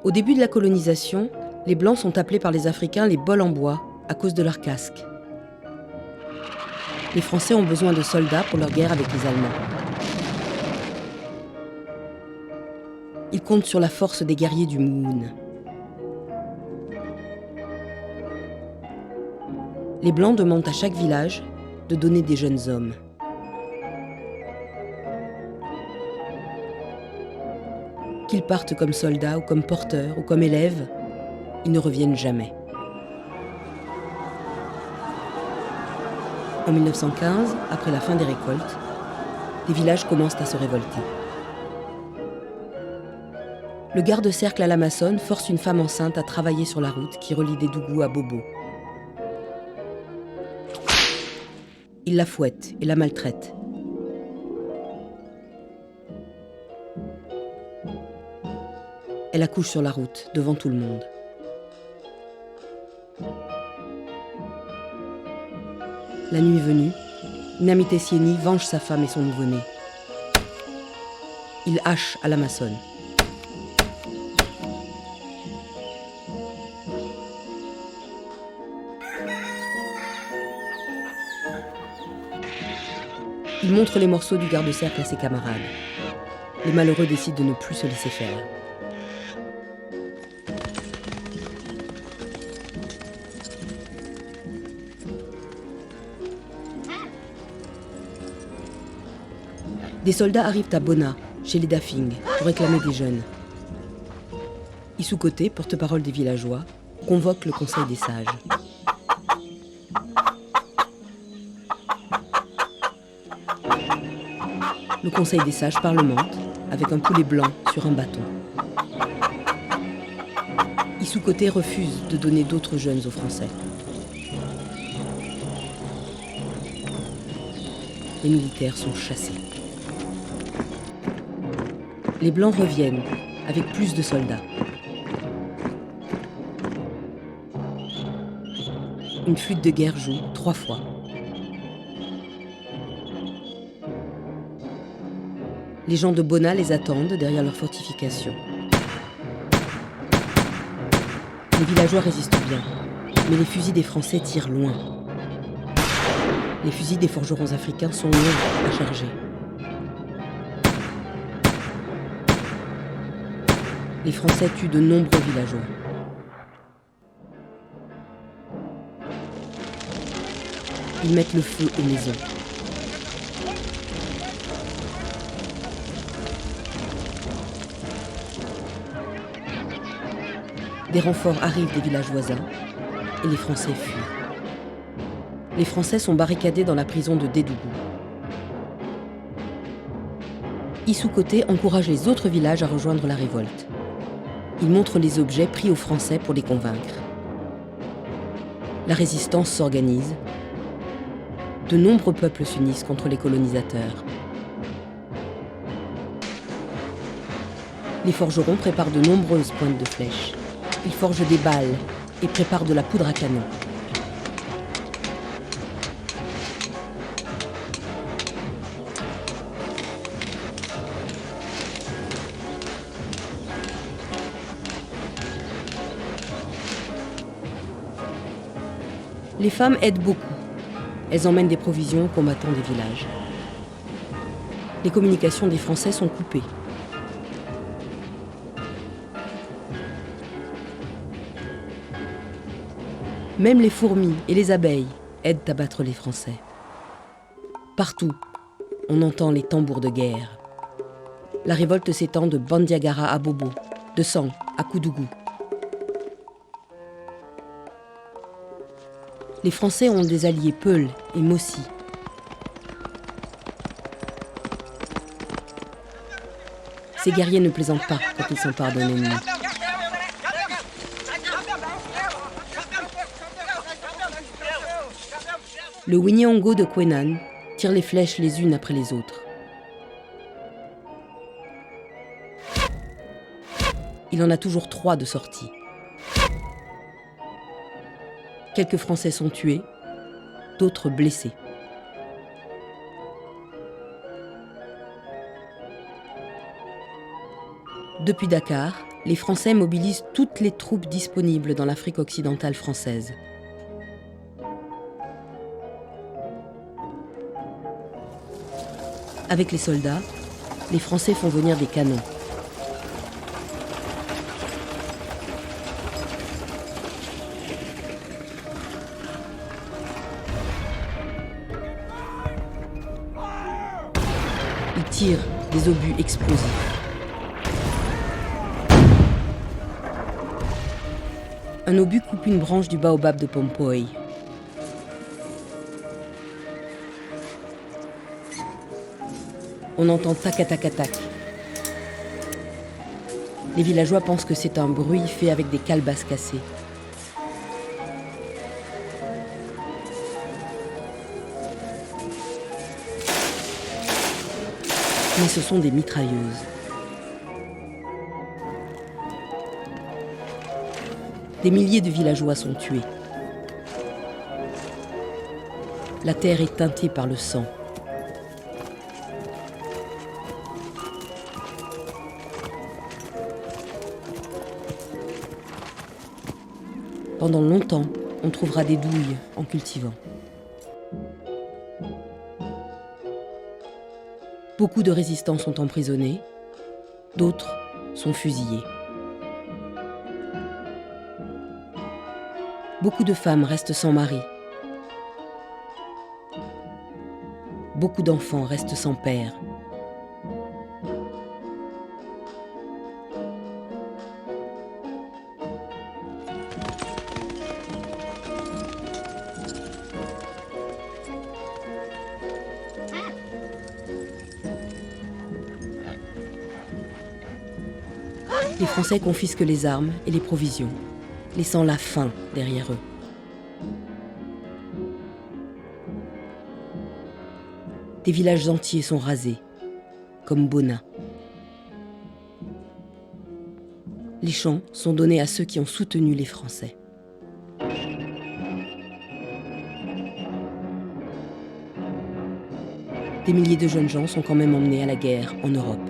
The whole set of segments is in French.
Au début de la colonisation, les Blancs sont appelés par les Africains les bols en bois à cause de leurs casques. Les Français ont besoin de soldats pour leur guerre avec les Allemands. Ils comptent sur la force des guerriers du Moon. Les Blancs demandent à chaque village de donner des jeunes hommes. Qu'ils partent comme soldats ou comme porteurs ou comme élèves, ils ne reviennent jamais. En 1915, après la fin des récoltes, les villages commencent à se révolter. Le garde-cercle à l'Amazonie force une femme enceinte à travailler sur la route qui relie Dédougou à Bobo. Il la fouette et la maltraite. Elle accouche sur la route, devant tout le monde. La nuit venue, Nami Tessieni venge sa femme et son nouveau-né. Il hache à l'Amazonie. Il montre les morceaux du garde-cercle à ses camarades. Les malheureux décident de ne plus se laisser faire. Des soldats arrivent à Bona, chez les Dafing, pour réclamer des jeunes. Issou-Koté, porte-parole des villageois, convoque le Conseil des sages. Le Conseil des sages parlemente avec un poulet blanc sur un bâton. Issou-Koté refuse de donner d'autres jeunes aux Français. Les militaires sont chassés. Les Blancs reviennent avec plus de soldats. Une flûte de guerre joue 3 fois. Les gens de Bona les attendent derrière leurs fortifications. Les villageois résistent bien, mais les fusils des Français tirent loin. Les fusils des forgerons africains sont longs à charger. Les Français tuent de nombreux villageois. Ils mettent le feu aux maisons. Des renforts arrivent des villages voisins et les Français fuient. Les Français sont barricadés dans la prison de Dédougou. Issou-Koté encourage les autres villages à rejoindre la révolte. Il montre les objets pris aux Français pour les convaincre. La résistance s'organise. De nombreux peuples s'unissent contre les colonisateurs. Les forgerons préparent de nombreuses pointes de flèches. Ils forgent des balles et préparent de la poudre à canon. Les femmes aident beaucoup. Elles emmènent des provisions aux combattants des villages. Les communications des Français sont coupées. Même les fourmis et les abeilles aident à battre les Français. Partout, on entend les tambours de guerre. La révolte s'étend de Bandiagara à Bobo, de Sang à Koudougou. Les Français ont des alliés Peul et Mossi. Ces guerriers ne plaisantent pas quand ils s'emparent d'un ennemi. Le Winyongo de Kwenan tire les flèches les unes après les autres. Il en a toujours 3 de sortie. Quelques Français sont tués, d'autres blessés. Depuis Dakar, les Français mobilisent toutes les troupes disponibles dans l'Afrique occidentale française. Avec les soldats, les Français font venir des canons. Ils tirent des obus explosifs. Un obus coupe une branche du baobab de Pompoy. On entend tac-tac-tac. Les villageois pensent que c'est un bruit fait avec des calebasses cassées. Mais ce sont des mitrailleuses. Des milliers de villageois sont tués. La terre est teintée par le sang. Pendant longtemps, on trouvera des douilles en cultivant. Beaucoup de résistants sont emprisonnés, d'autres sont fusillés. Beaucoup de femmes restent sans mari. Beaucoup d'enfants restent sans père. Les Français confisquent les armes et les provisions, laissant la faim derrière eux. Des villages entiers sont rasés, comme Bona. Les champs sont donnés à ceux qui ont soutenu les Français. Des milliers de jeunes gens sont quand même emmenés à la guerre en Europe.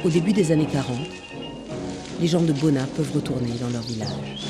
Au début des années 40, les gens de Bona peuvent retourner dans leur village.